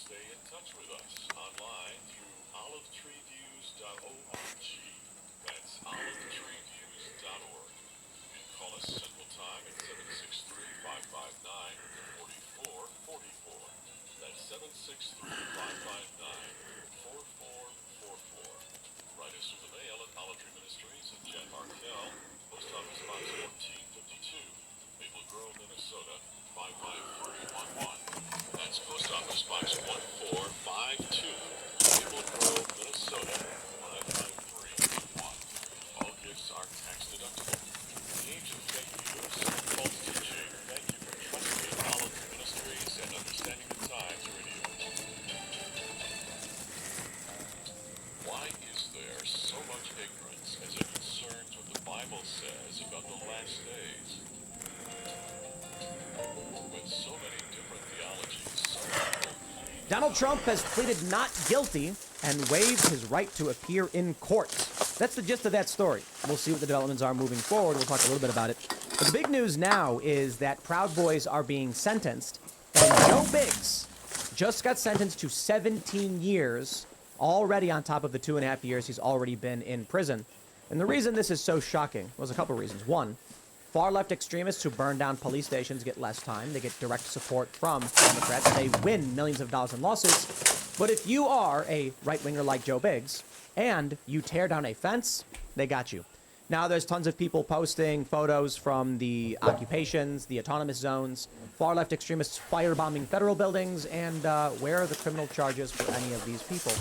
Stay in touch with us online through olivetreeviews.org. That's olivetreeviews.org. You can call us Central Time at 763-559-4444. That's 763-559-4444. Write us through the mail at Olive Tree Ministries at Jan Markell, Post Office Box 1452, Maple Grove, Minnesota 55311. That's Post Office Box 1452, Maple Grove, Minnesota 55311. All gifts are tax deductible. In the age of fake news and false teaching, thank you for trusting Olive Tree Ministries and understanding the times radio. Why is there so much ignorance as it concerns what the Bible says about the last days? With so many different theologies, some people claim Donald Trump has pleaded not guilty and waived his right to appear in court. That's the gist of that story. We'll see what the developments are moving forward. We'll talk a little bit about it. But the big news now is that Proud Boys are being sentenced, and Joe Biggs just got sentenced to 17 years already on top of the 2.5 years he's already been in prison. And the reason this is so shocking was a couple reasons. One, far-left extremists who burn down police stations get less time. They get direct support from Democrats. They win millions of dollars in lawsuits. But if you are a right-winger like Joe Biggs and you tear down a fence, they got you. Now there's tons of people posting photos from the occupations, the autonomous zones, far-left extremists firebombing federal buildings, and where are the criminal charges for any of these people?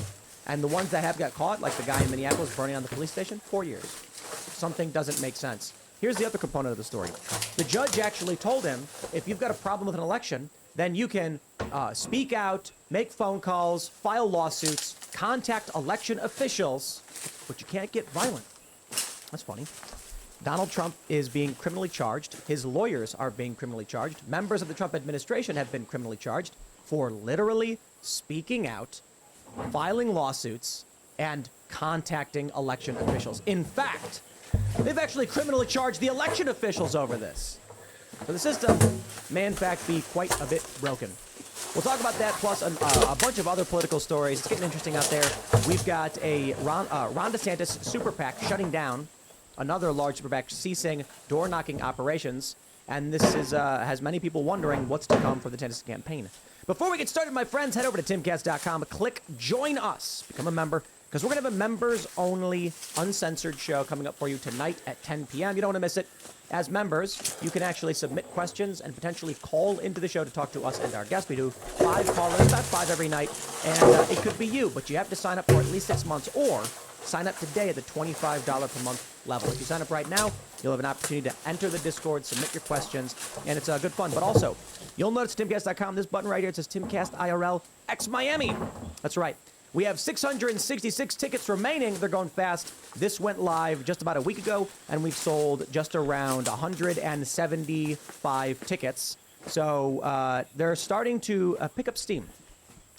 And the ones that have got caught, like the guy in Minneapolis burning down the police station, 4 years. Something doesn't make sense. Here's the other component of the story. The judge actually told him, if you've got a problem with an election, then you can speak out, make phone calls, file lawsuits, contact election officials, but you can't get violent. That's funny. Donald Trump is being criminally charged. His lawyers are being criminally charged. Members of the Trump administration have been criminally charged for literally speaking out, filing lawsuits, and contacting election officials. In fact, they've actually criminally charged the election officials over this. So the system may, in fact, be quite a bit broken. We'll talk about that, plus a bunch of other political stories. It's getting interesting out there. We've got a Ron DeSantis super PAC shutting down another large super PAC, ceasing door-knocking operations. And this is has many people wondering what's to come for the Tennessee campaign. Before we get started, my friends, head over to timcast.com, click Join Us, become a member, because we're going to have a members-only, uncensored show coming up for you tonight at 10 p.m. You don't want to miss it. As members, you can actually submit questions and potentially call into the show to talk to us and our guests. We do 5 callers, about 5 every night, and it could be you, but you have to sign up for at least 6 months, or sign up today at the $25 per month level. If you sign up right now, you'll have an opportunity to enter the Discord, submit your questions, and it's good fun. But also, you'll notice timcast.com, this button right here, it says Timcast IRL X Miami. That's right. We have 666 tickets remaining. They're going fast. This went live just about a week ago, and we've sold just around 175 tickets. So they're starting to pick up steam.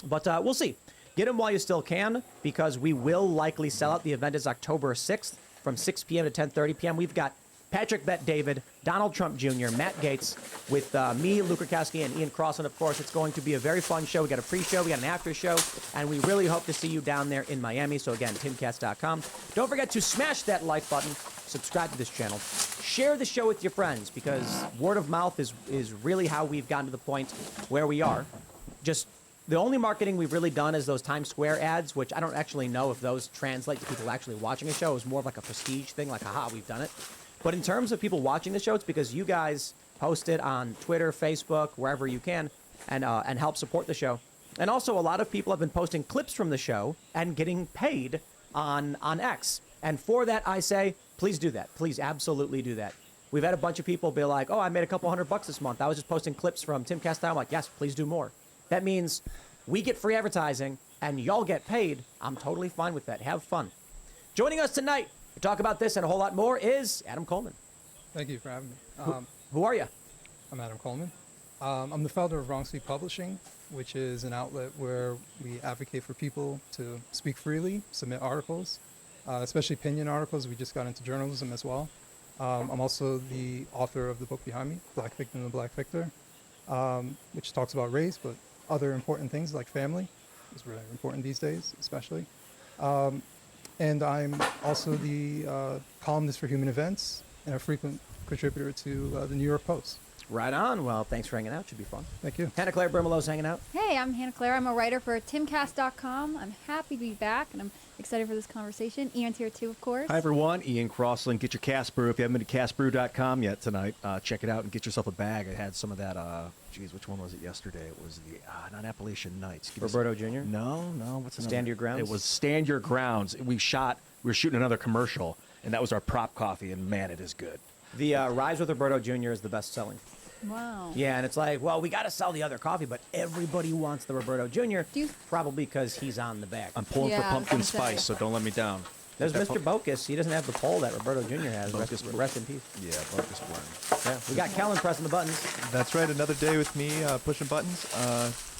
But we'll see. Get them while you still can, because we will likely sell out. The event is October 6th from 6 p.m. to 10:30 p.m. We've got Patrick Bet David, Donald Trump Jr., Matt Gaetz, with me, Luke Rakowski, and Ian Cross. And, of course, it's going to be a very fun show. We got a pre-show, we got an after-show, and we really hope to see you down there in Miami. So, again, timcast.com. Don't forget to smash that like button, subscribe to this channel, share the show with your friends, because word of mouth is really how we've gotten to the point where we are. Just the only marketing we've really done is those Times Square ads, which I don't actually know if those translate to people actually watching a show. It was more of like a prestige thing, like, haha, we've done it. But in terms of people watching the show, it's because you guys post it on Twitter, Facebook, wherever you can, and help support the show. And also, a lot of people have been posting clips from the show and getting paid on X. And for that, I say, please do that. Please absolutely do that. We've had a bunch of people be like, oh, I made a couple $100 this month. I was just posting clips from Timcast Style. I'm like, yes, please do more. That means we get free advertising and y'all get paid. I'm totally fine with that. Have fun. Joining us tonight to talk about this and a whole lot more is Adam Coleman. Thank you for having me. Who are you? I'm Adam Coleman. I'm the founder of Wrong Speak Publishing, which is an outlet where we advocate for people to speak freely, submit articles, especially opinion articles. We just got into journalism as well. I'm also the author of the book behind me, Black Victim and the Black Victor, which talks about race, but other important things like family. It's really important these days, especially. And I'm also the columnist for Human Events and a frequent contributor to the New York Post. Right on. Well, thanks for hanging out. Should be fun. Thank you. Hannah Claire Bermelo's hanging out. Hey, I'm Hannah Claire. I'm a writer for timcast.com. I'm happy to be back, and I'm excited for this conversation. Ian's here too, of course. Hi, everyone. Ian Crossland. Get your cast brew. If you haven't been to castbrew.com yet tonight, check it out and get yourself a bag. I had some of that, which one was it yesterday? It was the, not Appalachian Nights. Roberto Jr.? No. What's another? Stand Your Grounds? It was Stand Your Grounds. We were shooting another commercial, and that was our prop coffee, and man, it is good. The Rise with Roberto Jr. is the best selling. Wow. Yeah, and it's like, well, we got to sell the other coffee, but everybody wants the Roberto Jr. Probably because he's on the back. I'm pulling for Yeah, I was pumpkin gonna say. spice, so don't let me down. There's Mr. Bocus. He doesn't have the pole that Roberto Jr. has. Rest in peace. Yeah, Bocus blend. Yeah, we got Kellen pressing the buttons. That's right. Another day with me pushing buttons.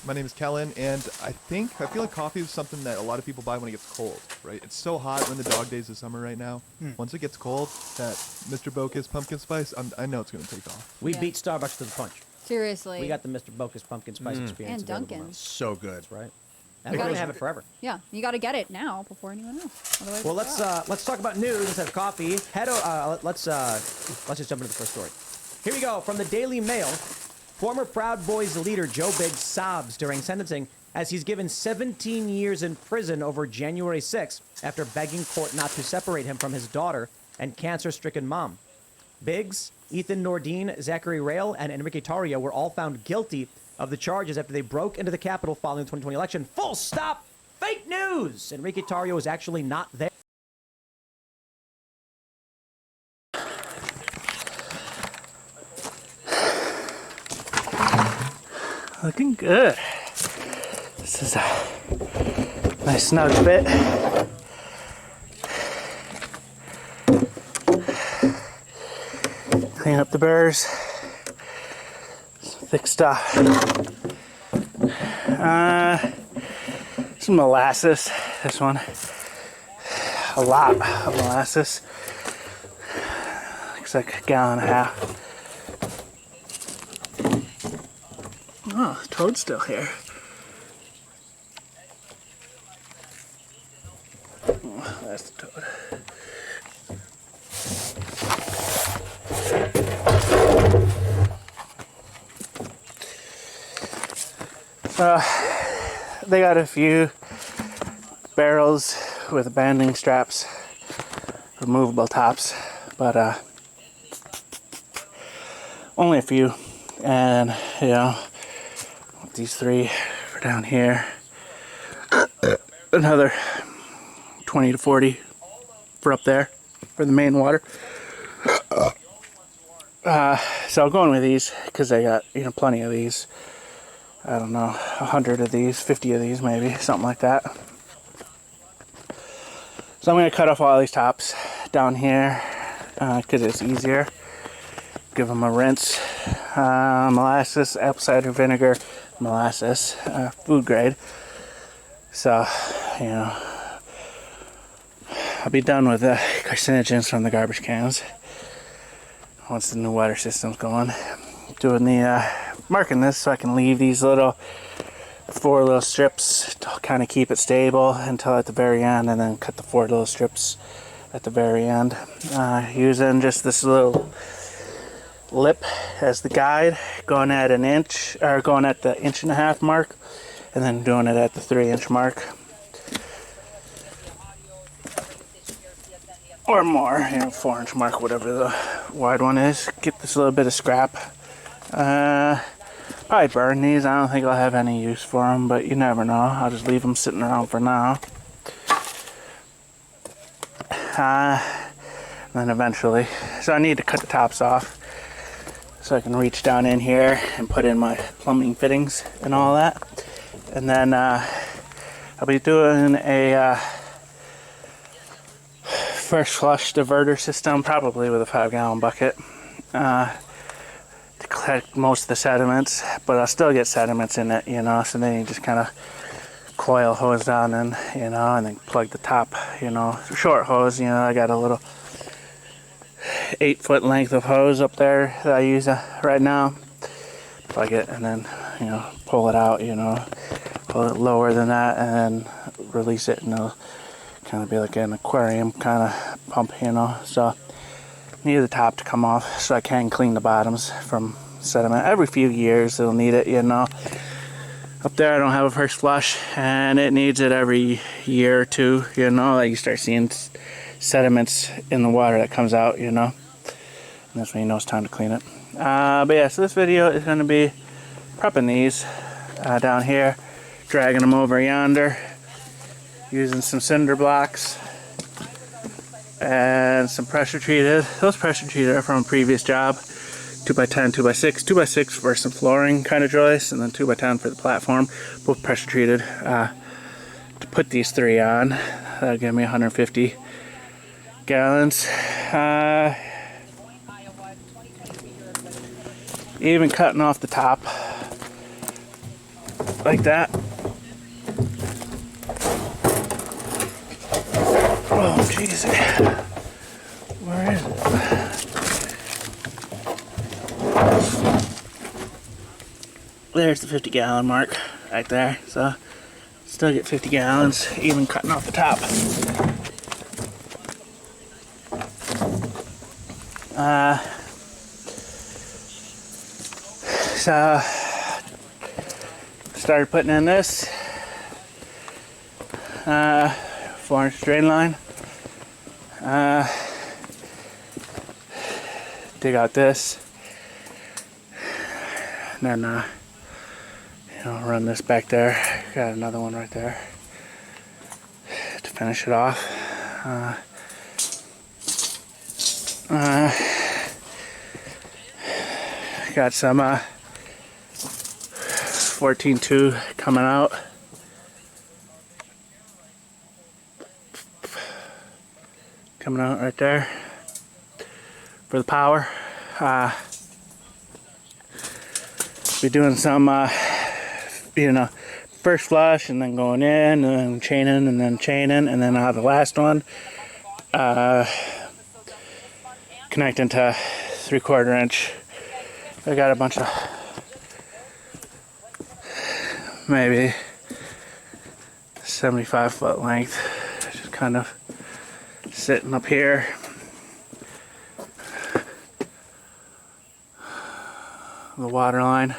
My name is Kellen, and I feel like coffee is something that a lot of people buy when it gets cold, right? It's so hot in the dog days of summer right now. Once it gets cold, that Mr. Bocus pumpkin spice, I know it's going to take off. We Yeah. beat Starbucks to the punch. Seriously. We got the Mr. Bocus pumpkin spice experience. And available Dunkin'. now. So good. That's right. And we're going to have it forever. Yeah, you got to get it now before anyone else. Otherwise, Well, it's out. let's talk about news instead of coffee. Let's just jump into the first story. Here we go from the Daily Mail. Former Proud Boys leader Joe Biggs sobs during sentencing as he's given 17 years in prison over January 6th after begging court not to separate him from his daughter and cancer-stricken mom. Biggs, Ethan Nordine, Zachary Rail, and Enrique Tarrio were all found guilty of the charges after they broke into the Capitol following the 2020 election. Full stop! Fake news! Enrique Tarrio is actually not there. Looking good. This is a nice snug fit. Clean up the burrs. Some thick stuff. Some molasses. This one. A lot of molasses. Looks like a gallon and a half. Oh, the toad's still here. Oh, that's the toad. They got a few barrels with banding straps, removable tops, but only a few. And, you know, these three for down here. Another 20 to 40 for up there for the main water. So I'm going with these because I got, you know, plenty of these. I don't know, 100 of these, 50 of these maybe, something like that. So I'm going to cut off all these tops down here because it's easier. Give them a rinse. Molasses, apple cider vinegar, molasses, food grade. So, you know, I'll be done with the carcinogens from the garbage cans once the new water system's going. Doing the marking this so I can leave these four little strips to kind of keep it stable until at the very end, and then cut the 4 little strips at the very end. Using just this little lip as the guide, going at an inch, or going at the 1.5 inch mark, and then doing it at the 3-inch mark or more, you know, 4-inch mark, whatever the wide one is. Get this little bit of scrap. Probably burn these. I don't think I'll have any use for them, but you never know. I'll just leave them sitting around for now. And then eventually, so I need to cut the tops off so I can reach down in here and put in my plumbing fittings and all that. And then I'll be doing a first flush diverter system, probably with a 5-gallon bucket, to collect most of the sediments, but I'll still get sediments in it, you know, so then you just kind of coil hose down and, you know, and then plug the top, you know, short hose, you know, I got a little 8-foot length of hose up there that I use right now, plug it, and then, you know, pull it out, you know, pull it lower than that, and then release it, and it'll kind of be like an aquarium kind of pump, you know. So need the top to come off so I can clean the bottoms from sediment. Every few years it'll need it, you know. Up there I don't have a first flush, and it needs it every year or two, you know. Like you start seeing sediments in the water that comes out, you know. And that's when you know it's time to clean it. But yeah, so this video is going to be prepping these down here, dragging them over yonder, using some cinder blocks and some pressure treated. Those pressure treated are from a previous job. 2x10, 2x6, 2x6 for some flooring kind of joists, and then 2x10 for the platform, both pressure treated. To put these 3 on, that'll give me 150 gallons. Even cutting off the top like that. Oh jeez, where is it? There's the 50 gallon mark right there. So still get 50 gallons, even cutting off the top. So started putting in this 4-inch drain line. Dig out this, and then you know, run this back there. Got another one right there to finish it off. Got some 14.2 coming out. Coming out right there for the power. Be doing some, you know, first flush and then going in and then chaining and then chaining, and then the last one connecting to 3/4 inch. I got a bunch of maybe 75-foot length, just kind of sitting up here. The water line.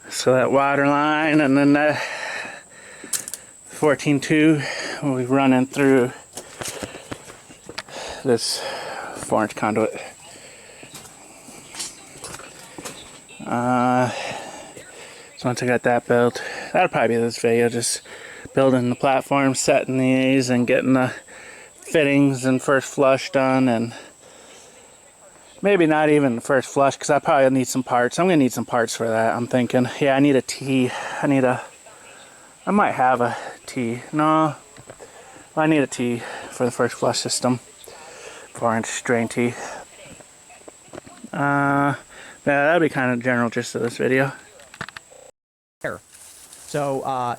So that water line, and then that 14.2 will be running through this 4-inch conduit. So once I got that built, that'll probably be this video, just building the platform, setting these, and getting the fittings and first flush done, and maybe not even the first flush, because I probably need some parts. I'm gonna need some parts for that. I'm thinking, yeah, I need a T. I might have a T. No, I need a T for the first flush system. 4-inch drain T. Yeah, that'll be kind of general gist of this video. So,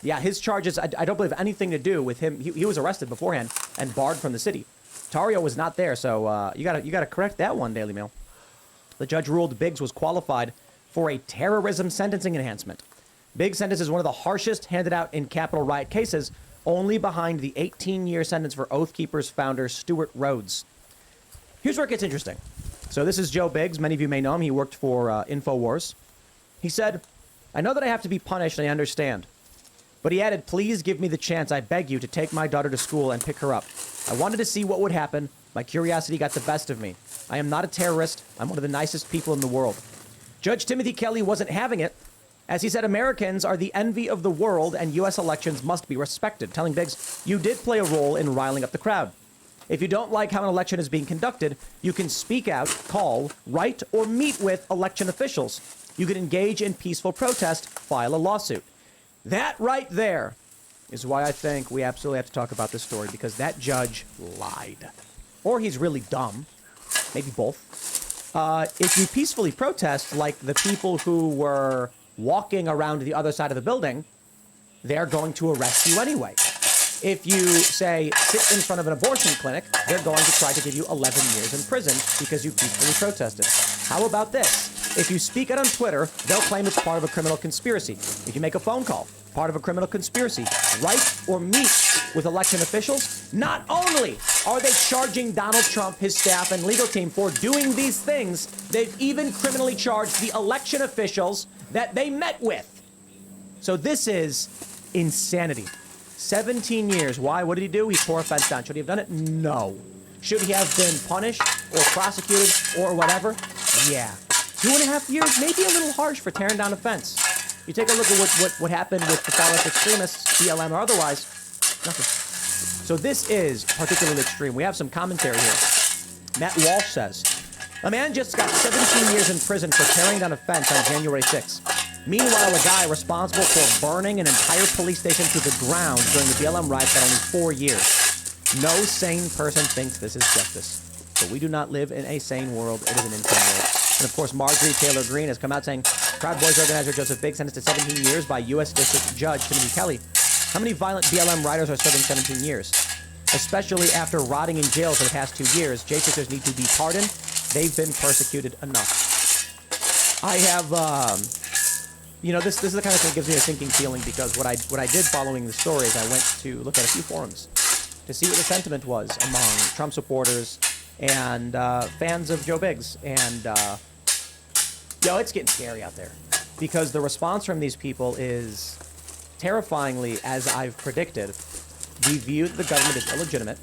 yeah, his charges, I don't believe anything to do with him. He was arrested beforehand and barred from the city. Tario was not there, so you gotta correct that one, Daily Mail. The judge ruled Biggs was qualified for a terrorism sentencing enhancement. Biggs' sentence is one of the harshest handed out in Capitol riot cases, only behind the 18-year sentence for Oath Keepers founder Stuart Rhodes. Here's where it gets interesting. So this is Joe Biggs. Many of you may know him. He worked for InfoWars. He said, "I know that I have to be punished, and I understand." But he added, "Please give me the chance, I beg you, to take my daughter to school and pick her up. I wanted to see what would happen. My curiosity got the best of me. I am not a terrorist. I'm one of the nicest people in the world." Judge Timothy Kelly wasn't having it, as he said Americans are the envy of the world and U.S. elections must be respected, telling Biggs, "You did play a role in riling up the crowd. If you don't like how an election is being conducted, you can speak out, call, write, or meet with election officials. You can engage in peaceful protest, file a lawsuit." That right there is why I think we absolutely have to talk about this story, because that judge lied. Or he's really dumb. Maybe both. If you peacefully protest, like the people who were walking around the other side of the building, they're going to arrest you anyway. If you, say, sit in front of an abortion clinic, they're going to try to give you 11 years in prison because you peacefully protested. How about this? If you speak it on Twitter, they'll claim it's part of a criminal conspiracy. If you make a phone call, part of a criminal conspiracy. Write or meet with election officials, not only are they charging Donald Trump, his staff, and legal team for doing these things, they've even criminally charged the election officials that they met with. So this is insanity. 17 years. Why? What did he do? He tore a fence down. Should he have done it? No. Should he have been punished or prosecuted or whatever? Yeah. 2.5 years, maybe a little harsh for tearing down a fence. You take a look at what happened with the far-left extremists, BLM or otherwise, nothing. So this is particularly extreme. We have some commentary here. Matt Walsh says, a man just got 17 years in prison for tearing down a fence on January 6th. Meanwhile, a guy responsible for burning an entire police station to the ground during the BLM riots got only 4 years. No sane person thinks this is justice. But we do not live in a sane world. It is an insane world. And of course, Marjorie Taylor Greene has come out saying, Proud Boys organizer Joseph Biggs sentenced to 17 years by U.S. District Judge Timothy Kelly. How many violent BLM rioters are serving 17 years? Especially after rotting in jail for the past 2 years, J6ers need to be pardoned. They've been persecuted enough. I have, this is the kind of thing that gives me a sinking feeling because what I did following the story is I went to look at a few forums to see what the sentiment was among Trump supporters and fans of Joe Biggs. And, it's getting scary out there because the response from these people is terrifyingly, as I've predicted. We view the government as illegitimate,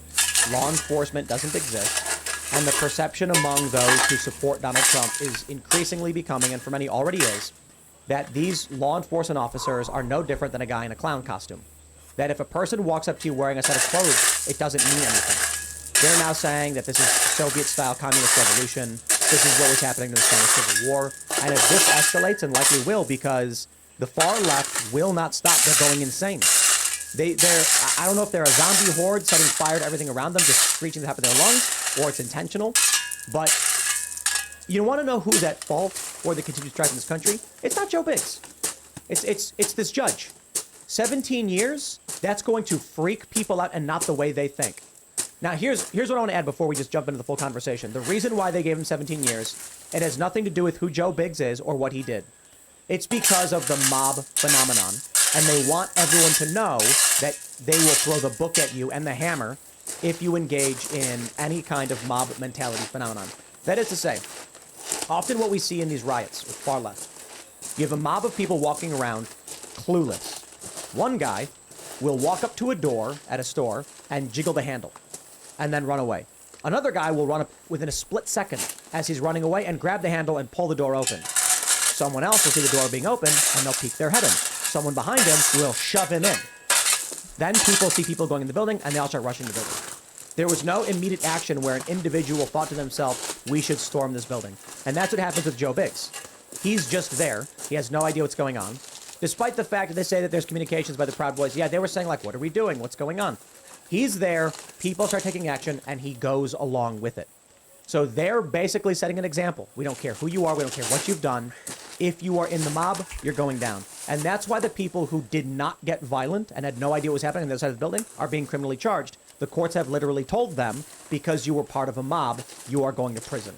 law enforcement doesn't exist, and the perception among those who support Donald Trump is increasingly becoming, and for many already is, that these law enforcement officers are no different than a guy in a clown costume. That if a person walks up to you wearing a set of clothes, it doesn't mean anything. They're now saying that this is Soviet-style communist revolution, this is what was happening in the Spanish Civil War, and if this escalates, and likely will, because the far left will not stop, they're going insane. I don't know if they're a zombie horde setting fire to everything around them, just screeching the top of their lungs, or it's intentional. But you want to know who's at fault for the continued strife in this country? It's not Joe Biggs. It's this judge. 17 years, that's going to freak people out and not the way they think. Now, here's what I want to add before we just jump into the full conversation. The reason why they gave him 17 years, it has nothing to do with who Joe Biggs is or what he did. It's because of the mob phenomenon. And they want everyone to know that they will throw the book at you and the hammer if you engage in any kind of mob mentality phenomenon. That is to say, often what we see in these riots with far left, you have a mob of people walking around clueless. One guy will walk up to a door at a store and jiggle the handle and then run away. Another guy will run up within a split second as he's running away and grab the handle and pull the door open. Someone else will see the door being open and they'll peek their head in. Someone behind him will shove him in. Then people see people going in the building, and they all start rushing the building. There was no immediate action where an individual thought to themselves, we should storm this building. And that's what happens with Joe Biggs. He's just there. He has no idea what's going on. Despite the fact that they say that there's communications by the Proud Boys, yeah, they were saying, like, what are we doing? What's going on? He's there, people start taking action, and he goes along with it. So they're basically setting an example. We don't care who you are. We don't care what you've done. If you are in the mob, you're going down. And that's why the people who did not get violent and had no idea what was happening on the other side of the building are being criminally charged. The courts have literally told them, because you were part of a mob, you are going to prison.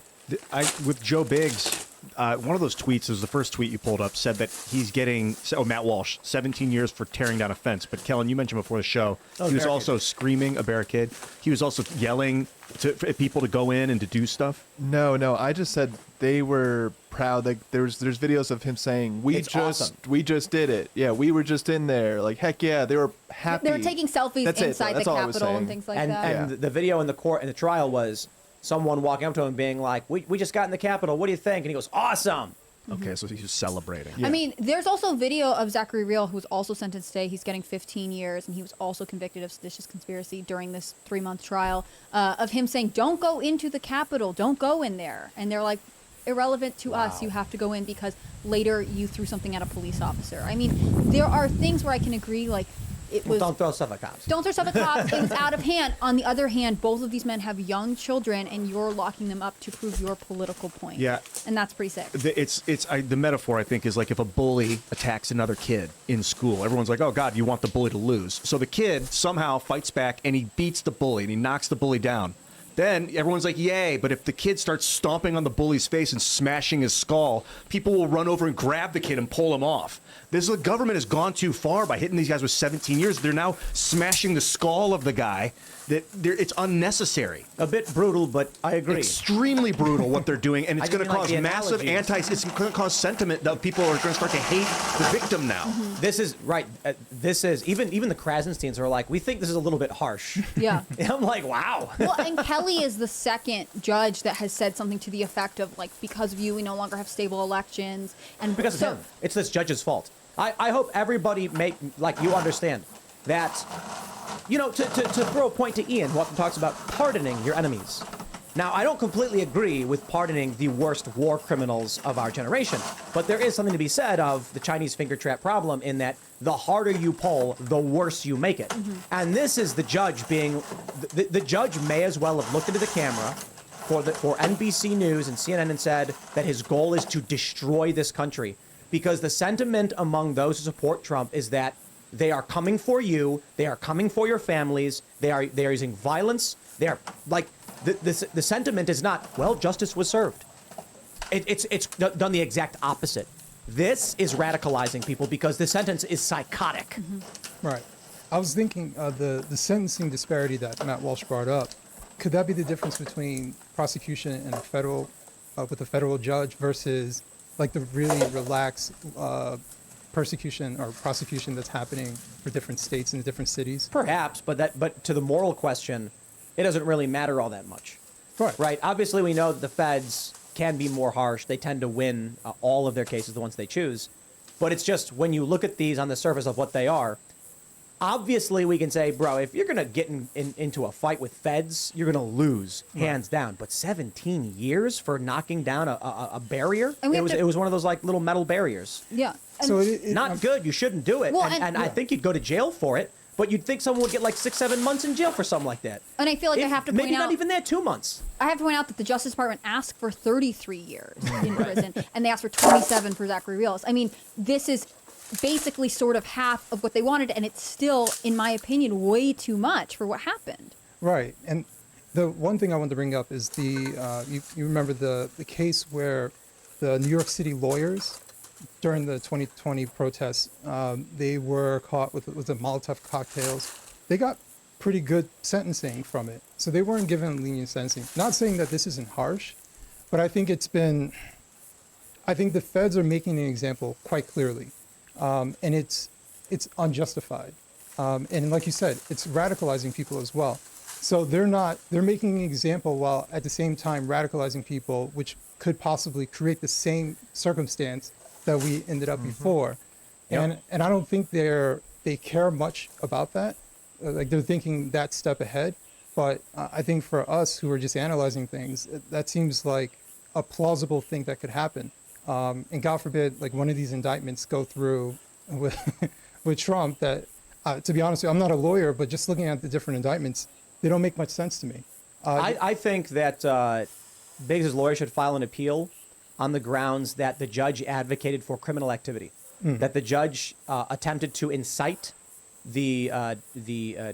With Joe Biggs, one of those tweets, is the first tweet you pulled up, said that he's getting, Matt Walsh, 17 years for tearing down a fence. But Kellen, you mentioned before the show, he was also screaming a barricade. He was also yelling at people to go in and to do stuff. No, I just said they were proud. Like there's videos of him saying, we just did it. Yeah, we were just in there. Like, heck yeah, they were happy. They were taking selfies inside the Capitol and things like that. And the video in the court in the trial was someone walking up to him and being like, we just got in the Capitol. What do you think? And he goes, awesome. Okay, so he's celebrating. Yeah. I mean, there's also video of Zachary Real, who's also sentenced today. He's getting 15 years, and he was also convicted of seditious conspiracy during this 3-month trial, of him saying, don't go into the Capitol, don't go in there. And they're like, irrelevant to us, you have to go in because later you threw something at a police officer. I mean, there are things where I can agree, like, it was... Don't throw stuff at cops. Don't throw stuff at cops. It was out of hand. On the other hand, both of these men have young children, and you're locking them up to prove your political point. Yeah. And that's pretty sick. The metaphor, I think, is like if a bully attacks another kid in school. Everyone's like, oh, God, you want the bully to lose. So the kid somehow fights back, and he beats the bully, and he knocks the bully down. then everyone's like, yay. But if the kid starts stomping on the bully's face and smashing his skull, people will run over and grab the kid and pull him off. The government has gone too far by hitting these guys with 17 years. They're now smashing the skull of the guy. It's unnecessary. A bit brutal, but I agree. Extremely brutal what they're doing, and it's I going to didn't like cause the massive analogies. It's going to cause sentiment that people are going to start to hate the victim now. This is right. This is even the Krasensteins are like, we think this is a little bit harsh. Yeah. And I'm like, wow. Well, and Kelly is the second judge that has said something to the effect of, like, because of you, we no longer have stable elections. And Because of him. It's this judge's fault. I hope everybody you understand that, to throw a point to Ian, Welcome talks about pardoning your enemies. Now, I don't completely agree with pardoning the worst war criminals of our generation, but there is something to be said of the Chinese finger trap problem in that the harder you pull, the worse you make it. And this is the judge being, the judge may as well have looked into the camera for NBC News and CNN and said that his goal is to destroy this country. Because the sentiment among those who support Trump is that they are coming for you, they are coming for your families, they are using violence, they are like the sentiment is not, well, justice was served. It's done the exact opposite. This is radicalizing people because the sentence is psychotic. Right. I was thinking the sentencing disparity that Matt Walsh brought up. Could that be the difference between prosecution and a federal, with a federal judge versus like the really relaxed persecution or prosecution that's happening for different states and different cities? Perhaps, but to the moral question, it doesn't really matter all that much. Right. Right. Obviously, we know that the feds can be more harsh. They tend to win all of their cases, the ones they choose. But it's just when you look at these on the surface of what they are, obviously we can say, bro, if you're going to get into a fight with feds, you're going to lose, hands down. But 17 years for knocking down a barrier? And It was one of those like little metal barriers. Yeah. And So Not good. You shouldn't do it. Well, and I think you'd go to jail for it. But you'd think someone would get like 6-7 months in jail for something like that. And I feel like I have to point maybe out, not even that, 2 months. I have to point out that the Justice Department asked for 33 years in prison, and they asked for 27 for Zachary Reels. I mean, this is basically sort of half of what they wanted, and it's still, in my opinion, way too much for what happened. Right. And the one thing I wanted to bring up is you remember the case where the New York City lawyers during the 2020 protests, they were caught with the Molotov cocktails. They got pretty good sentencing from it. So they weren't given lenient sentencing. Not saying that this isn't harsh, but I think the feds are making an example quite clearly. And it's unjustified. And like you said, it's radicalizing people as well. So they're making an example while at the same time radicalizing people, which could possibly create the same circumstance that we ended up before. Yep. And I don't think they care much about that. Like they're thinking that step ahead. But I think for us who are just analyzing things, that seems like a plausible thing that could happen. And God forbid, like one of these indictments go through with Trump that, to be honest with you, I'm not a lawyer, but just looking at the different indictments, they don't make much sense to me. I think that Biggs' lawyer should file an appeal on the grounds that the judge advocated for criminal activity, that the judge attempted to incite the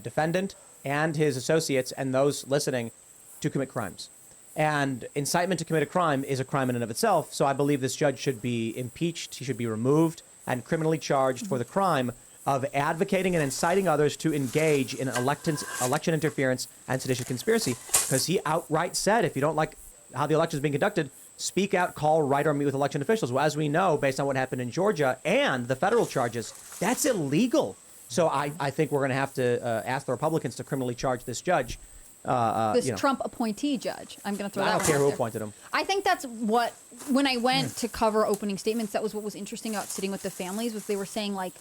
defendant and his associates and those listening to commit crimes. And incitement to commit a crime is a crime in and of itself, so I believe this judge should be impeached, he should be removed, and criminally charged for the crime of advocating and inciting others to engage in election interference and seditious conspiracy, because he outright said, if you don't like how the election is being conducted, speak out, call, write, or meet with election officials. Well, as we know, based on what happened in Georgia and the federal charges, that's illegal. So I think we're going to have to ask the Republicans to criminally charge this judge. Trump appointee judge. I'm going to throw that I one don't care out who there. appointed him. I think that's what, when I went to cover opening statements, that was what was interesting about sitting with the families, was they were saying, like,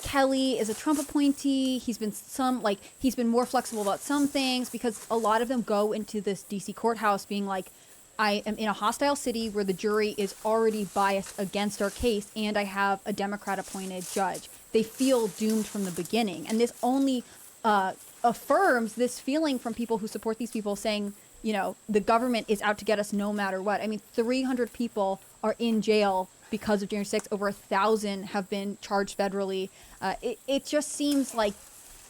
Kelly is a Trump appointee. He's been more flexible about some things, because a lot of them go into this DC courthouse being like, I am in a hostile city where the jury is already biased against our case, and I have a Democrat appointed judge. They feel doomed from the beginning. And this only affirms this feeling from people who support these people, saying, the government is out to get us no matter what. I mean, 300 people are in jail because of January 6th. Over 1,000 have been charged federally. It just seems like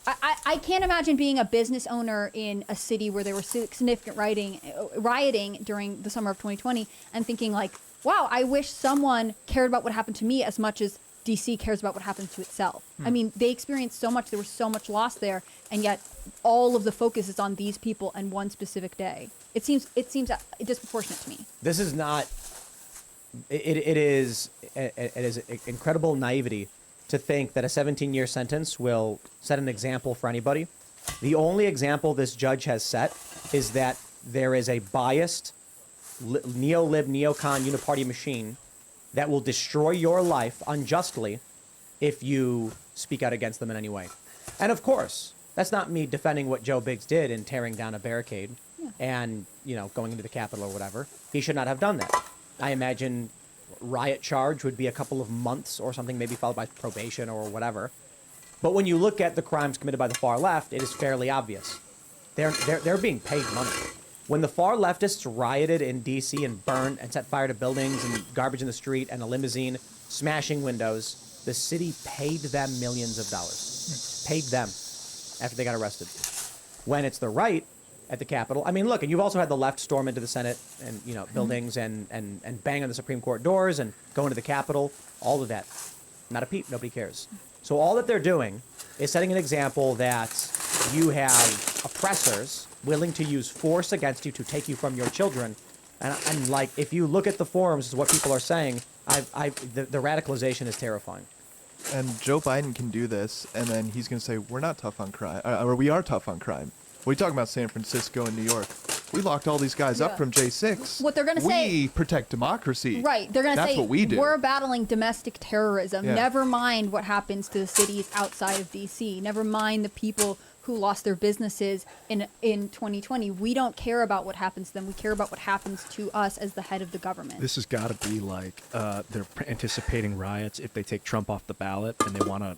I can't imagine being a business owner in a city where there was significant rioting during the summer of 2020 and thinking like, wow, I wish someone cared about what happened to me as much as DC cares about what happens to itself. I mean, they experienced so much, there was so much loss there, and yet all of the focus is on these people and one specific day. It seems disproportionate to me. This is not. It is incredible naivety to think that a 17-year sentence will set an example for anybody. The only example this judge has set is that there is a biased neo-lib, neocon uniparty machine that will destroy your life unjustly if you speak out against them in any way. And of course, that's not me defending what Joe Biggs did in tearing down a barricade and, going into the Capitol or whatever. He should not have done that. I imagine riot charge would be a couple of months or something, maybe followed by probation or whatever. But when you look at the crimes committed by the far left, it is fairly obvious. They're being paid money. When the far leftists rioted in D.C. and burned and set fire to buildings and garbage in the street and a limousine smashing windows, the city paid them millions of dollars. Paid them after they got arrested. When it's the right at the Capitol, I mean, look, and you've also had the left storm into the Senate and, buildings and bang on the Supreme Court doors and go into the Capitol, all of that. Not a peep, nobody cares. So all that they're doing is setting an example that you have oppressors willing to use force against you to take you from your children. And like, if you look at the forums, what people are saying, the radicalization is terrifying. And Joe Biden can do this, and then he's going to say, we're not tough on crime, or we are tough on crime. We talk about San Francisco and New York. We locked all these guys up from J6. What they're going to say... We protect democracy. Right. They're going to say, that's what we do. We're battling domestic terrorism. Yeah. Never mind what happens to the cities outside of D.C. Never mind the people who lost their businesses in 2020. We don't care about what happens to them. We care about what happens to us as the head of the government. This has got to be like they're anticipating riots if they take Trump off the ballot and they want to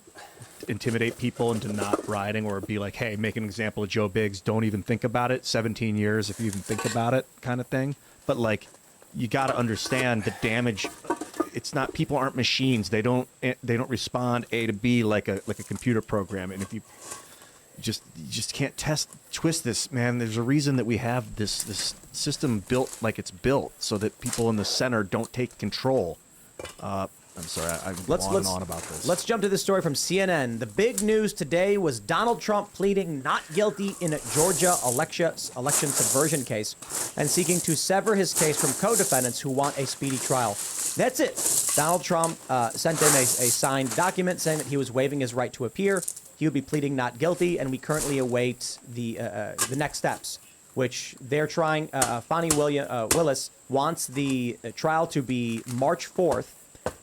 intimidate people into not rioting, or be like, hey, make an example of Joe Biggs. Don't even think about it. 17 years if you even think about it, kind of thing. But like, you got to understand the damage. It's not, people aren't machines. They don't respond A to B like a computer program. And if you just can't twist this, man. There's a reason that we have this system built like it's built, so that people in the center don't take control. I'm sorry, I'm on about this. Let's jump to this story from CNN. The big news today was Donald Trump pleading not guilty in a Georgia election subversion case and seeking to sever his case from co-defendants who want a speedy trial. That's it. Donald Trump sent in a signed document saying that he was waiving his right to appear. He would be pleading not guilty, and we currently await the next steps, which they're trying. Fani Willis wants the trial to be March 4th,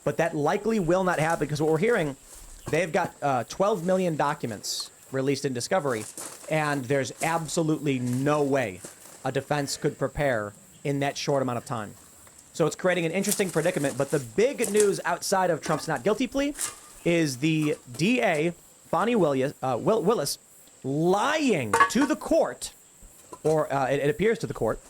but that likely will not happen because what we're hearing, they've got 12 million documents released in discovery, and there's absolutely no way a defense could prepare in that short amount of time. So it's creating an interesting predicament, but the big news outside of Trump's not guilty plea is the DA, Fani Willis, lying to the court, or it appears to the court,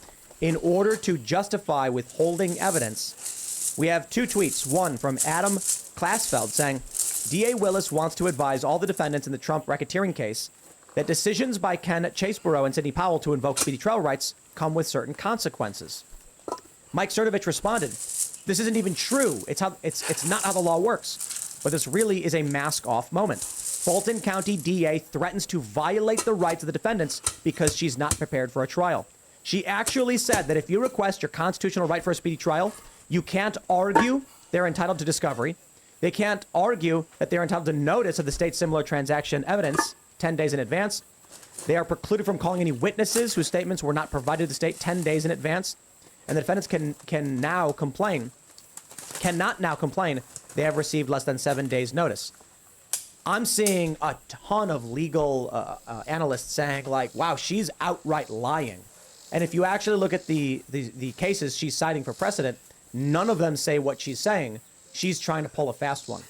in order to justify withholding evidence. We have two tweets, one from Adam Klasfeld saying, DA Willis wants to advise all the defendants in the Trump racketeering case that decisions by Ken Chesebrough and Sidney Powell to invoke speedy trial rights come with certain consequences. Mike Cernovich responded, this isn't even true. It's not how the law works. But this really is a mask-off moment. Fulton County DA threatens to violate the rights of the defendants because she's not prepared for a trial. She actually said that if you request your constitutional right for a speedy trial, you can't argue they're entitled to discovery. They can't argue that they're entitled to notice of the state's similar transaction evidence 10 days in advance. They are precluded from calling any witnesses whose statements were not provided to the state 10 days in advance. And the defendants cannot now complain. They have received less than 7 days notice. I'm seeing a ton of legal analysts saying, like, wow, she's outright lying. And if you actually look at the cases she's citing for precedent, none of them say what she's saying. She's trying to pull a fast one.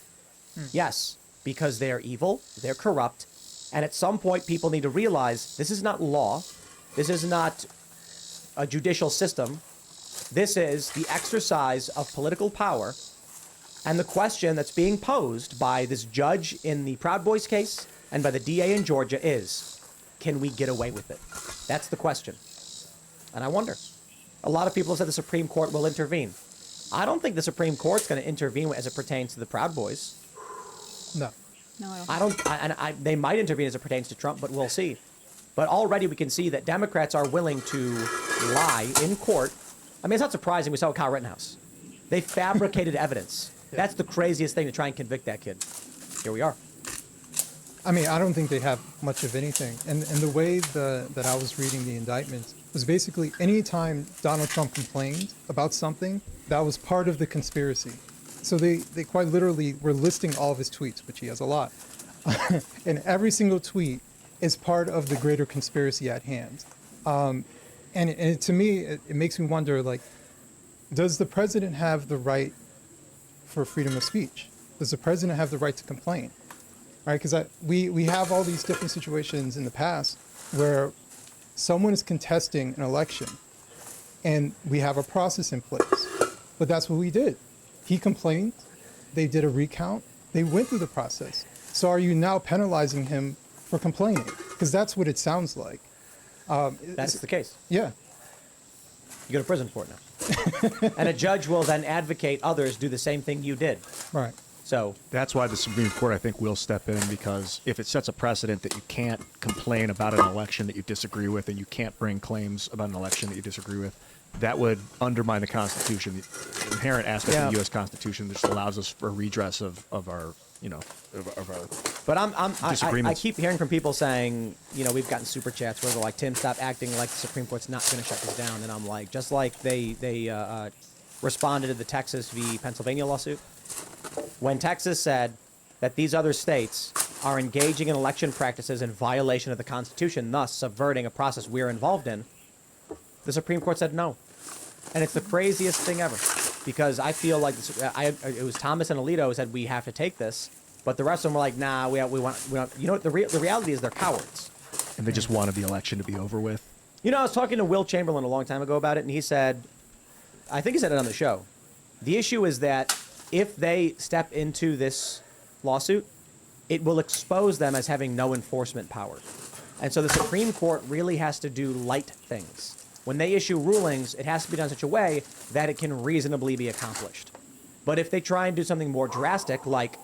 Yes, because they're evil, they're corrupt, and at some point people need to realize this is not law, this is not a judicial system, this is the exercise of political power. And the question that's being posed by this judge in the Proud Boys case and by the DA in Georgia is, can we get away with it? That's the question. And I wonder. A lot of people have said the Supreme Court will intervene. I don't think the Supreme Court's going to intervene as it pertains to the Proud Boys. No. No, I don't. I don't. They might intervene as it pertains to Trump, but we'll see. But already we can see that Democrats are willing to lie in court. I mean, it's not surprising. We saw with Kyle Rittenhouse. They fabricated evidence. That's the craziest thing to try and convict that kid. Here we are. I mean, I don't think they have much of anything. And the way that I was reading the indictment was basically any time Donald Trump complained about something, that was part of the conspiracy. So they quite literally were listing all of his tweets, which he has a lot. And every single tweet is part of the greater conspiracy at hand. To me, it makes me wonder, like, does the president have the right for freedom of speech? Does the president have the right to complain? Right? Because we have all these different situations in the past where someone is contesting an election and we have a process in place. But that's what we did. He complained, they did a recount, they went through the process. So are you now penalizing him for complaining? Because that's what it sounds like. That's the case. Yeah. You go to prison for it now. And a judge will then advocate others do the same thing you did. Right. So That's why the Supreme Court, I think, will step in, because if it sets a precedent that you can't complain about an election that you disagree with and you can't bring claims about an election that you disagree with, that would undermine the Constitution, the inherent aspect of the U.S. Constitution that just allows us for redress of our, of our. But I Disagreements. keep hearing from people saying, we've gotten super chats where they're like, Tim, stop acting like the Supreme Court's not going to shut this down. And I'm like, just like they responded to the Texas v. Pennsylvania lawsuit. When Texas said that these other states are engaging in election practices in violation of the Constitution, thus subverting a process we're involved in, the Supreme Court said no. And it's the craziest thing ever, because I feel like it was Thomas and Alito who said we have to take this, but the rest of them were like, nah, we want. The reality is they're cowards. And they just wanted the election to be over with. I was talking to Will Chamberlain a long time ago about it, and he said, I think he said it on the show, the issue is that if they step into this lawsuit, it will expose them as having no enforcement power. And so the Supreme Court really has to do light things. When they issue rulings, it has to be done in such a way that it can reasonably be accomplished. But if they try and do something more drastic, like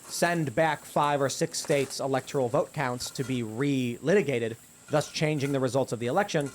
send back 5 or 6 states' electoral vote counts to be re-litigated, thus changing the results of the election,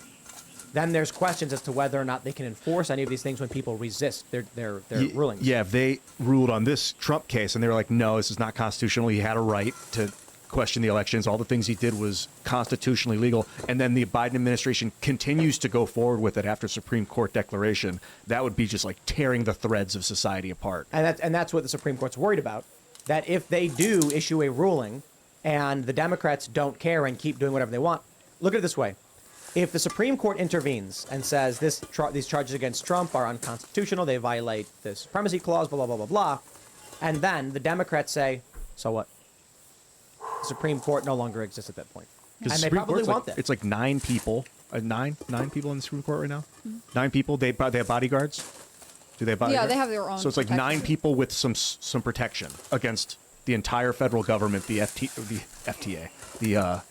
then there's questions as to whether or not they can enforce any of these things when people resist their rulings. Yeah, if they ruled on this Trump case and they were like, no, this is not constitutional, he had a right to question the elections, all the things he did was constitutionally legal, and then the Biden administration continues to go forward with it after Supreme Court declaration, that would be just like tearing the threads of society apart. And that's what the Supreme Court's worried about, that if they do issue a ruling and the Democrats don't care and keep doing whatever they want, look at it this way. If the Supreme Court intervenes and says these charges against Trump are unconstitutional, they violate the supremacy clause, blah, blah, blah, blah, blah, and then the Democrats say, so what? The Supreme Court no longer exists at that point. And they probably want that. It's like 9 people. Nine people in the Supreme Court right now? 9 people. They have bodyguards? Do they have bodyguards? Yeah, they have their own So it's like protection. 9 people with some protection against the entire federal government, the FTA, the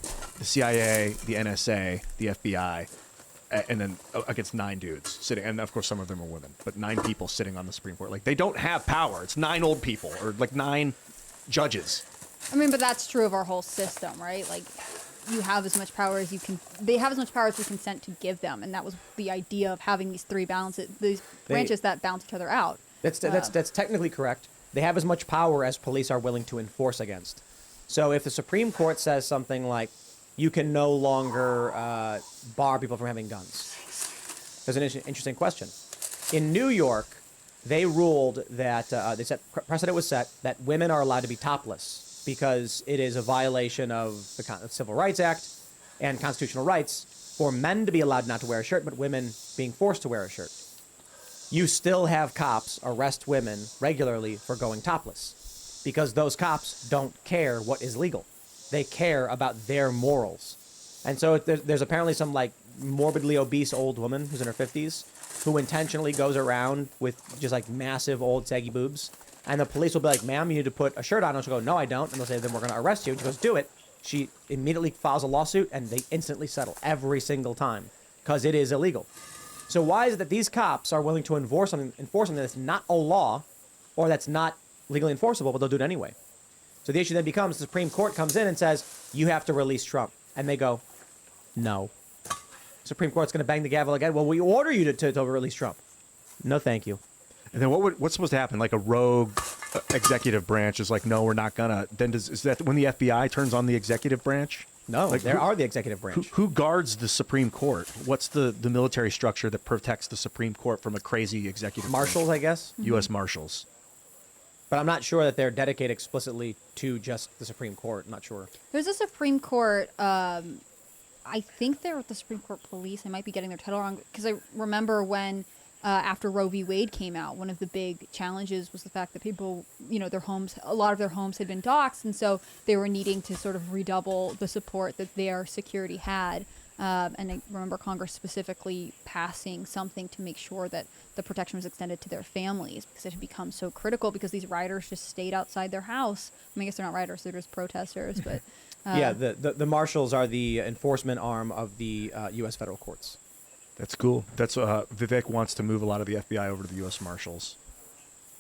CIA, the NSA, the FBI, and then against 9 dudes sitting, and of course some of them are women, but 9 people sitting on the Supreme Court. Like, they don't have power. It's 9 old people, or like 9 judges. I mean, but that's true of our whole system, right? Like, you have as much power as you can. They have as much power as we consent to give them, and that was the idea of having these branches that balance each other out. That's technically correct. They have as much power as police are willing to enforce against. So if the Supreme Court says something like, you can no longer bar people from having guns, there's an interesting question. In New York, they ruled that precedent was set that women are allowed to be topless because it is a violation of the Civil Rights Act and constitutional rights for men to be allowed not to wear a shirt, but women being forced to wear a shirt. You still have cops arrest women regularly for going topless because those cops don't care what is legal. They care about their morals. And so there's apparently some like morbidly obese old woman who's in her 50s who intentionally goes around with just like massive old saggy boobs. And the police will be like, ma'am, you need to put a shirt on. And she'll go, no, I don't. And they'll say, then we're going to arrest you. And she goes, do it. She immediately files a lawsuit, and they instantly settle every single time because it is illegal. So why is it that these cops are willing to enforce something that's not a law or that's not legally enforceable, but they'll do it anyway? So the issue then becomes the Supreme Court comes in and says, you have to release Trump. And they go, no. Supreme Court's going to bang the gavel again. Well, we order you to release Trump. No, thank you. And then what's supposed to happen? Like a rogue executive branch is like, no, we're not gonna. Then is that when the FBI turns on the executive branch? No, like there are the executive branch. Who guards the Supreme Court? What's the military structure that protects the Supreme Court from a crazy executive Marshals, branch? I guess. U.S. Marshals. But I'm not sure that they're dedicated explicitly to just the Supreme Court. I'm not sure. There's a Supreme Court. I think they're the Supreme Court police. I might be getting their title wrong because I remember when after Roe v. Wade came out, one of the big challenges was the fact that people, their homes, a lot of their homes had been doxxed, and so they were needing to sort of redouble the support that their security had. And I remember Congress specifically passing something to make sure that the protection was extended to their families because it had become so critical because these rioters just stayed outside their house. I mean, I guess they're not rioters, they're just protesters, but... yeah, the marshals are the enforcement arm of the U.S. federal courts. That's cool. That's Vivek wants to move a lot of the FBI over to the U.S. Marshals.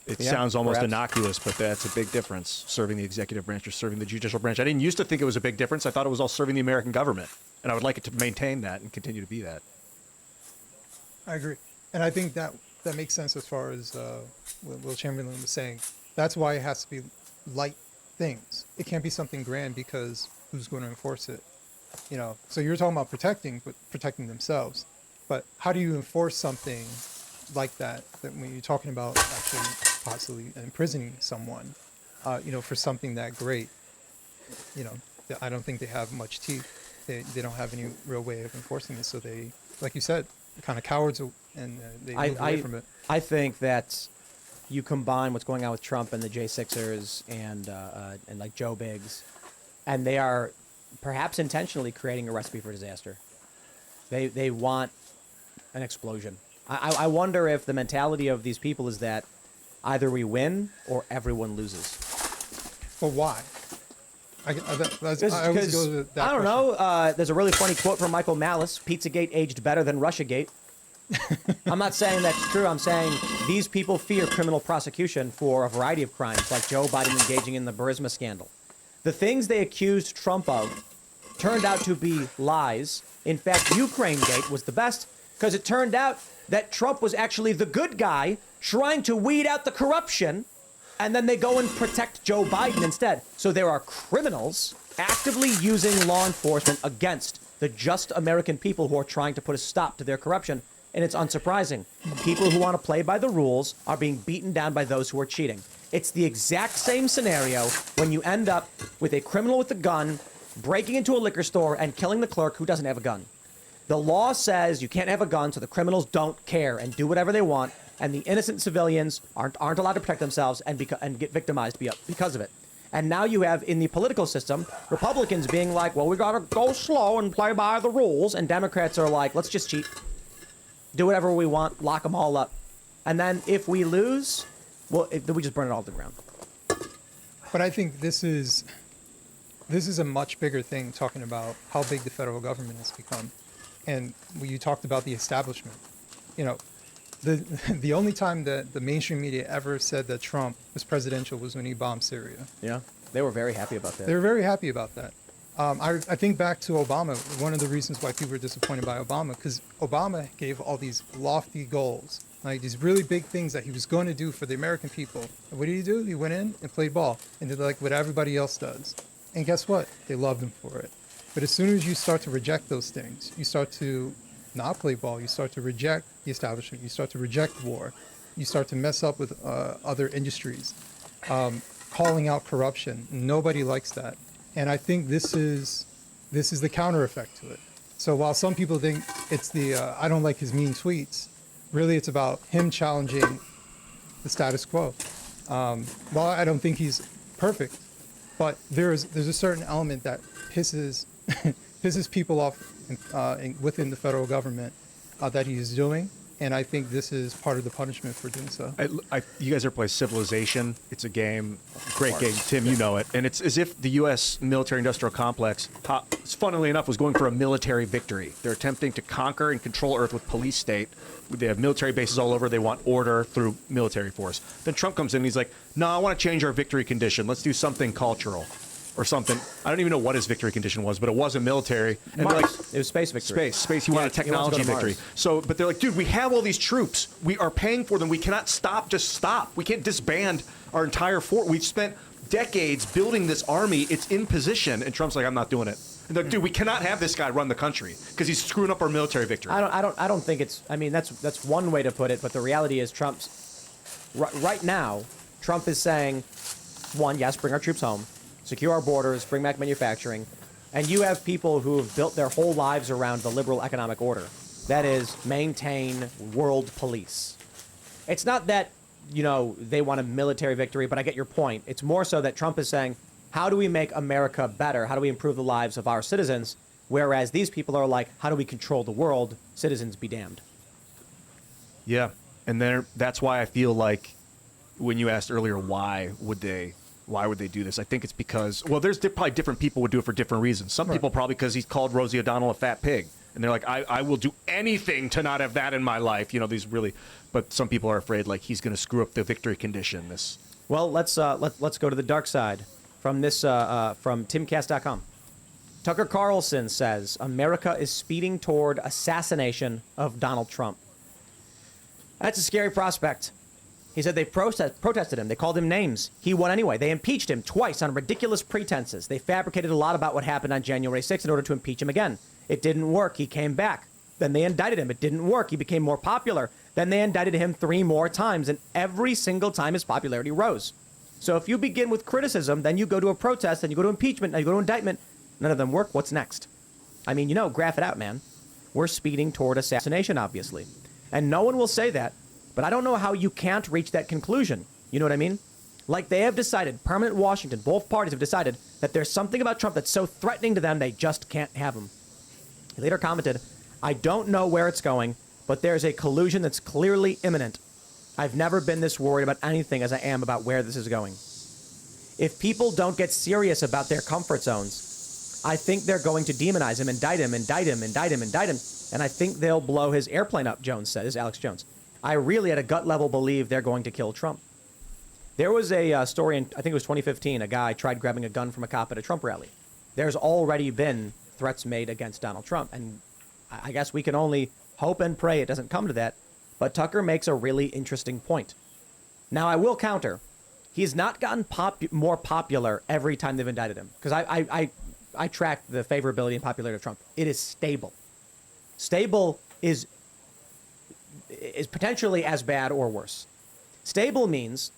It sounds almost perhaps innocuous, but that's a big difference, serving the executive branch or serving the judicial branch. I didn't used to think it was a big difference. I thought it was all serving the American government, and I would like it to maintain that and continue to be that. I agree. And I think that makes sense as far as what Will Chamberlain was saying. That's why it has to be light things. It can't be something grand because who's going to enforce it? So you're talking about protecting themselves. But how do you enforce something like that when you're talking about actually possibly imprisoning someone, for something that great? I don't think they have much teeth. They don't have any real way of enforcing it. So they, like you said, kind of cowards and they move away from it. I think that you combine what's going on with Trump and the J6ers and like Joe Biggs, and they are perhaps intentionally creating a recipe for disaster. They want an explosion. I wonder if the mentality of these people is that either we win or everyone loses. Well, why? I always go to that I don't question. know. There's a really funny quote from Michael Malice: "Pizzagate aged better than Russiagate." I'm not saying that's true. I'm saying these people fear criminal prosecution for a variety of crimes, like Joe Biden engaging in the Burisma scandal. The things they accused Trump of turned out to be lies. In fact, Ukrainegate was the best because it turned out that Trump was actually the good guy trying to weed out the corruption, and then they go and protect Joe Biden instead. So there are criminals actively using law enforcement against the just American people who are trying to put a stop to their corruption. And it's unsurprising. People who want to play by the rules are being beaten down by those who are cheating. It's the exact same scenario when you end up with a criminal with a gun breaking into a liquor store and killing the clerk who doesn't have a gun. The law says you can't have a gun, so the criminals don't care and do whatever they want, and the innocent civilians aren't allowed to protect themselves and get victimized because of it. And now you have, in the political system, Republicans being like, well, we got to go slow and play by the rules, and Democrats are like, let's just cheat. Do whatever we want, lock them all up. And then if we lose, well, we just burn it all to the ground. But I think this is a much bigger thing, talking about how big the federal government has become. And when you talked about the establishment, the only time that the mainstream media ever said that Trump was presidential was when he bombed Syria. Yeah, they were very happy about that. They were very happy about that. I think back to Obama. One of the reasons why people were disappointed by Obama, because Obama gave all these lofty goals, like these really big things that he was going to do for the American people. And what did he do? He went in and played ball and did like what everybody else does. And guess what? They loved him for it. But as soon as you start to reject those things, you start to not play ball, you start to reject the establishment, you start to reject war, you start to mess up with other industries, calling out corruption. Nobody likes that. And I think this is the counter effect to it. So while some people think it's the I don't like his mean tweets, really it's about him challenging the status quo. Well, I don't think he's perfect, but there's a certain element that pisses people off within the federal government that he is doing. And I think this is part of the punishment for doing so. You guys ever play Civilization? It's a game, great game, Tim. You know it, and it's as if the U.S. military-industrial complex, funnily enough, was going for a military victory. They're attempting to conquer and control Earth with police state. They have military bases all over. They want order through military force. Then Trump comes in and he's like, "No, I want to change our victory condition. Let's do something cultural." Or something. I don't even know what his victory condition was, but it wasn't military. And they're like, It was space victory. Space. He wanted a he wants to technology go to victory. Mars. So, but they're like, dude, we have all these troops. We are paying for them. We cannot stop. Just stop. We can't disband our entire fort. We've spent decades building this army. It's in position. And Trump's like, I'm not doing it. And they're like, dude, we cannot have this guy run the country because he's screwing up our military victory. I don't think it's. I mean, that's one way to put it. But the reality is, right now, Trump is saying, one, yes, bring our troops home. Secure our borders, bring back manufacturing, and you have people who have built their whole lives around the liberal economic order. That is, maintain world police. It's not that, they want a military victory, but I get your point. It's more so that Trump is saying, how do we make America better? How do we improve the lives of our citizens? Whereas these people are like, how do we control the world? Citizens be damned. Yeah, and that's why I feel like when you asked earlier, why would they do this? I think it's because, well, there's probably different people would do it for different reasons. Some people probably because he's called Rosie O'Donnell a fat pig. And they're like, I will do anything to not have that in my life. These really, but some people are afraid like he's going to screw up the victory condition. Well, let's go to the dark side from this, from timcast.com. Tucker Carlson says America is speeding toward assassination of Donald Trump. That's a scary prospect. He said they protested him. They called him names. He won anyway. They impeached him twice on ridiculous pretenses. They fabricated a lot about what happened on January 6th in order to impeach him again. It didn't work. He came back. Then they indicted him. It didn't work. He became more popular. Then they indicted him 3 more times, and every single time his popularity rose. So if you begin with criticism, then you go to a protest, then you go to impeachment, then you go to indictment. None of them work. What's next? I mean, graph it out, man. We're speeding toward assassination, obviously. And no one will say that. But I don't know how you can't reach that conclusion. You know what I mean? Like they have decided, permanent Washington, both parties have decided that there's something about Trump that's so threatening to them they just can't have him. He later commented, I don't know where it's going, but there's a collusion that's clearly imminent. I've never been this worried about anything as I am about where this is going. If people don't get serious about their comfort zones, I think they're going to demonize him, indict him. And I think they'll blow his airplane up, Jones said. This is Alex Jones. I really, at a gut level, believe they're going to kill Trump. There was a story in, I think it was 2015, a guy tried grabbing a gun from a cop at a Trump rally. There's already been threats made against Donald Trump, and I guess we can only hope and pray it doesn't come to that. But Tucker makes a really interesting point. Now, I will counter. He's not gotten more popular every time they've indicted him, because I track the favorability and popularity of Trump. It is stable. Stable is potentially as bad or worse. Stable means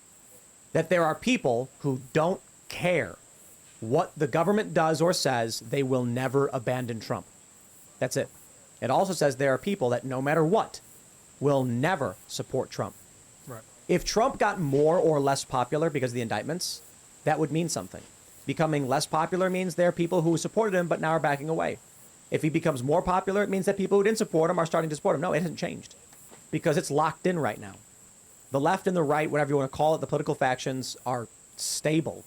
that there are people who don't care what the government does or says. They will never abandon Trump. That's it. It also says there are people that no matter what will never support Trump. Right. If Trump got more or less popular because of the indictments, that would mean something. Becoming less popular means there are people who supported him but now are backing away. If he becomes more popular, it means that people who didn't support him are starting to support him. No, it hasn't changed because it's locked in right now. The left and the right, whatever you want to call it, the political factions are stable.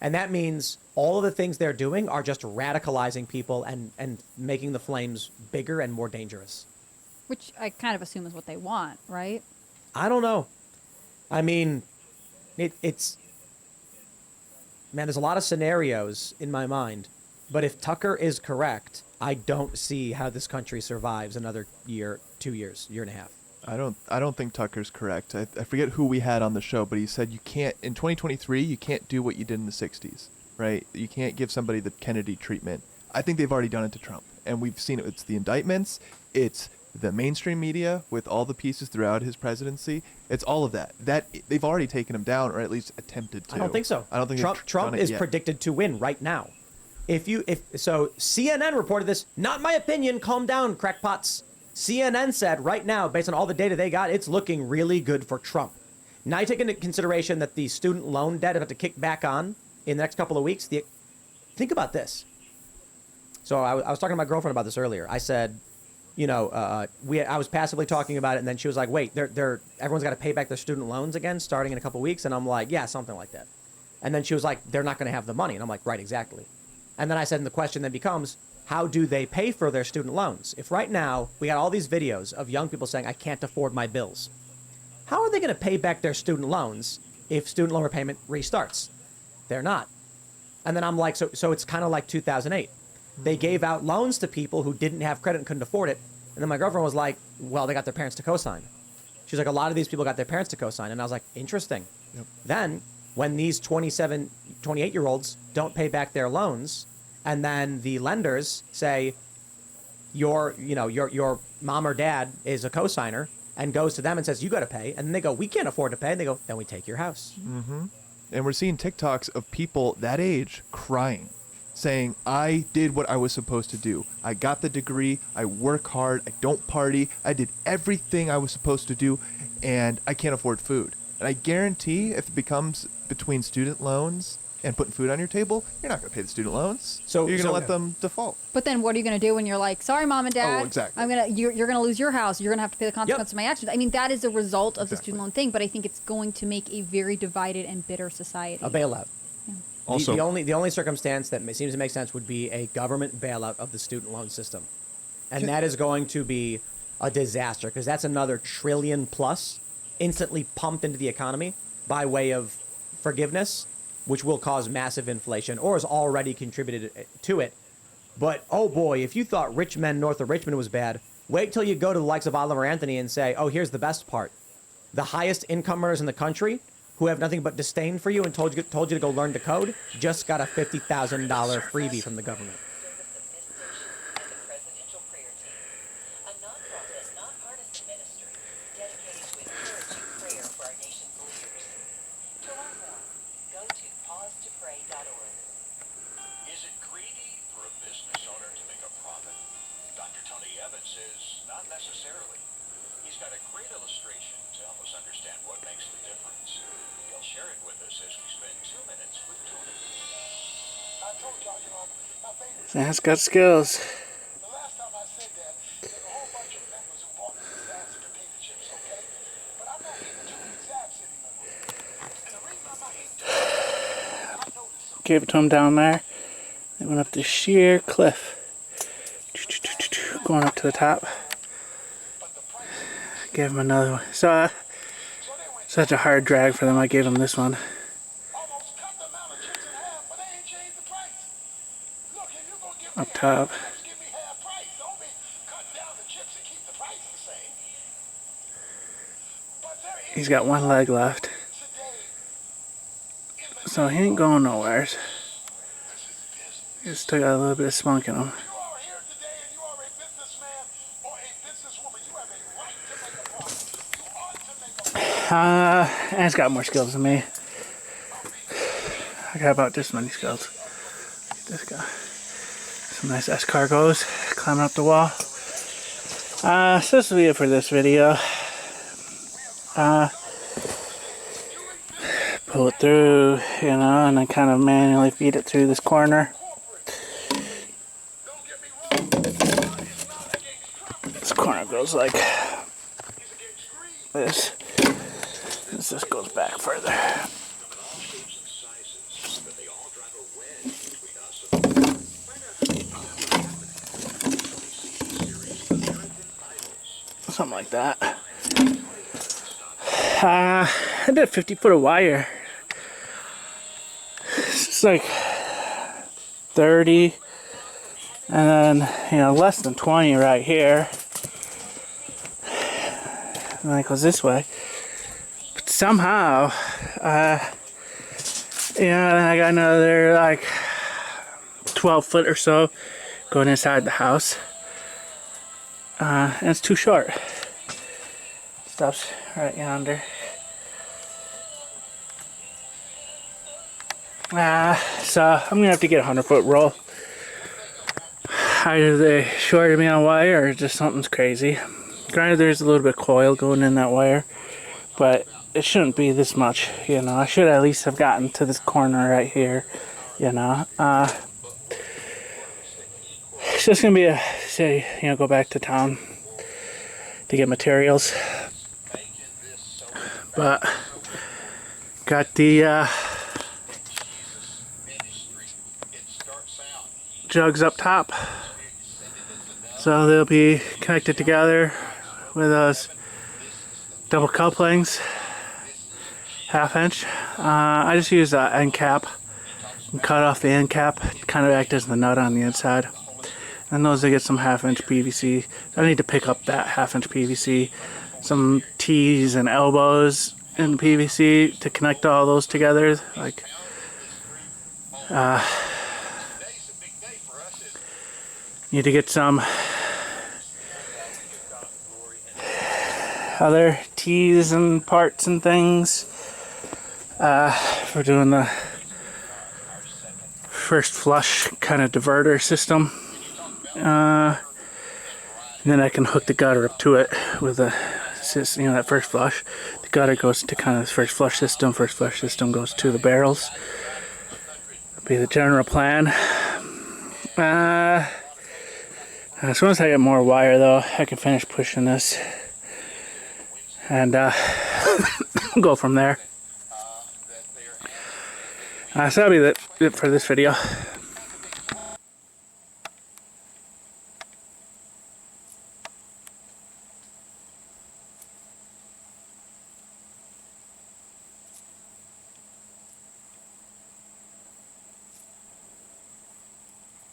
And that means all of the things they're doing are just radicalizing people and making the flames bigger and more dangerous. Which I kind of assume is what they want, right? I don't know. I mean, it's... Man, there's a lot of scenarios in my mind. But if Tucker is correct, I don't see how this country survives another year, 2 years, year and a half. I don't think Tucker's correct. I forget who we had on the show, but he said you can't, in 2023, you can't do what you did in the 60s, right? You can't give somebody the Kennedy treatment. I think they've already done it to Trump. And we've seen it. It's the indictments. It's the mainstream media with all the pieces throughout his presidency. It's all of that. They've already taken him down, or at least attempted to. I don't think so. I don't think Trump is predicted to win right now. So CNN reported this, not my opinion, calm down, crackpots. CNN said right now, based on all the data they got, it's looking really good for Trump. Now you take into consideration that the student loan debt have to kick back on in the next couple of weeks. Think about this. So I was talking to my girlfriend about this earlier. I said, I was passively talking about it, and then she was like, wait, everyone's got to pay back their student loans again starting in a couple weeks. And I'm like, yeah, something like that. And then she was like, they're not going to have the money. And I'm like, right, exactly. And then I said, and the question then becomes, how do they pay for their student loans? If right now we got all these videos of young people saying, I can't afford my bills, how are they going to pay back their student loans if student loan repayment restarts? They're not. And then I'm like, so it's kind of like 2008. They gave out loans to people who didn't have credit and couldn't afford it. And then my girlfriend was like, well, they got their parents to co-sign. She's like, a lot of these people got their parents to co-sign. And I was like, interesting. Yep. Then when these 27, 28-year-olds don't pay back their loans, and then the lenders say, your mom or dad is a co-signer, and goes to them and says, you got to pay. And then they go, we can't afford to pay. And they go, then we take your house. Mm-hmm. And we're seeing TikToks of people that age crying, saying, I did what I was supposed to do. I got the degree. I work hard. I don't party. I did everything I was supposed to do, and I can't afford food. And I guarantee if it becomes between student loans and putting food on your table, you're not going to pay the student loans. So you're going to let them default. But then what are you going to do when you're like, sorry, mom and dad, Oh, exactly. you're going to lose your house. You're going to have to pay the consequences of my actions. I mean, that is a result of the student loan thing, but I think it's going to make a very divided and bitter society. A bailout. Yeah. Also, the only circumstance that seems to make sense would be a government bailout of the student loan system. And that is going to be a disaster, because that's another $1 trillion plus instantly pumped into the economy by way of forgiveness, which will cause massive inflation, or has already contributed to it. But, oh boy, if you thought rich men north of Richmond was bad, wait till you go to the likes of Oliver Anthony and say, oh, here's the best part. The highest income earners in the country, who have nothing but disdain for you and told you to go learn to code, just got a $50,000 freebie from the government. Is it greedy for a business owner to make a profit? Dr. Tony Evans says not necessarily. He's got a great illustration to help us understand what makes the difference. He'll share it with us as we spend 2 minutes with Tony. I told y'all, my favorite. That's got skills. The last time I said that, there's a whole bunch of members who bought these zaps and potato chips, okay? But I'm not eating too many zaps anymore. And the reason I'm not eating too many, I noticed something. Gave it to him down there. They went up this sheer cliff. Going up to the top. Gave him another one. So, such a hard drag for them. I gave him this one. Almost cut the amount of chips in half, but they ain't changed the price. Look, if you're gonna give me Up top. half chips, give me half price. Don't be cut down the chips and keep the price the same. But there is He's got one leg left. today in the So he ain't going nowhere. He's still got a little bit of spunk in him. you are here today and you are a businessman or a businesswoman, you have a right to make a profit. You ought to make a profit. And he's got more skills than me. I got about this many skills. This guy. Some nice escargots climbing up the wall. So this will be it for this video. Pull it through, and then kind of manually feed it through this corner. This corner goes like this. This goes back further. Something like that. I did 50 foot of wire. It's like 30, and then less than 20 right here. And then it goes this way. But somehow, then I got another like 12 foot or so going inside the house. And it's too short. Stops right yonder. So I'm gonna have to get a 100-foot roll. Either they shorted me on wire or just something's crazy. Granted, there's a little bit of coil going in that wire, but it shouldn't be this much. I should at least have gotten to this corner right here. It's just gonna be a say, you know, go back to town to get materials. But got the jugs up top, so they'll be connected together with those double couplings, 1/2 inch. I just use an end cap and cut off the end cap, kind of act as the nut on the inside. And those, I get some 1/2 inch PVC. I need to pick up that 1/2 inch PVC, some T's and elbows in PVC to connect all those together. Like, need to get some other T's and parts and things for doing the first flush kind of diverter system. And then I can hook the gutter up to it with a, you know, that first flush. The gutter goes to kind of the first flush system. First flush system goes to the barrels. That'll be the general plan. As soon as I get more wire, though, I can finish pushing this and go from there. So that'll be it for this video.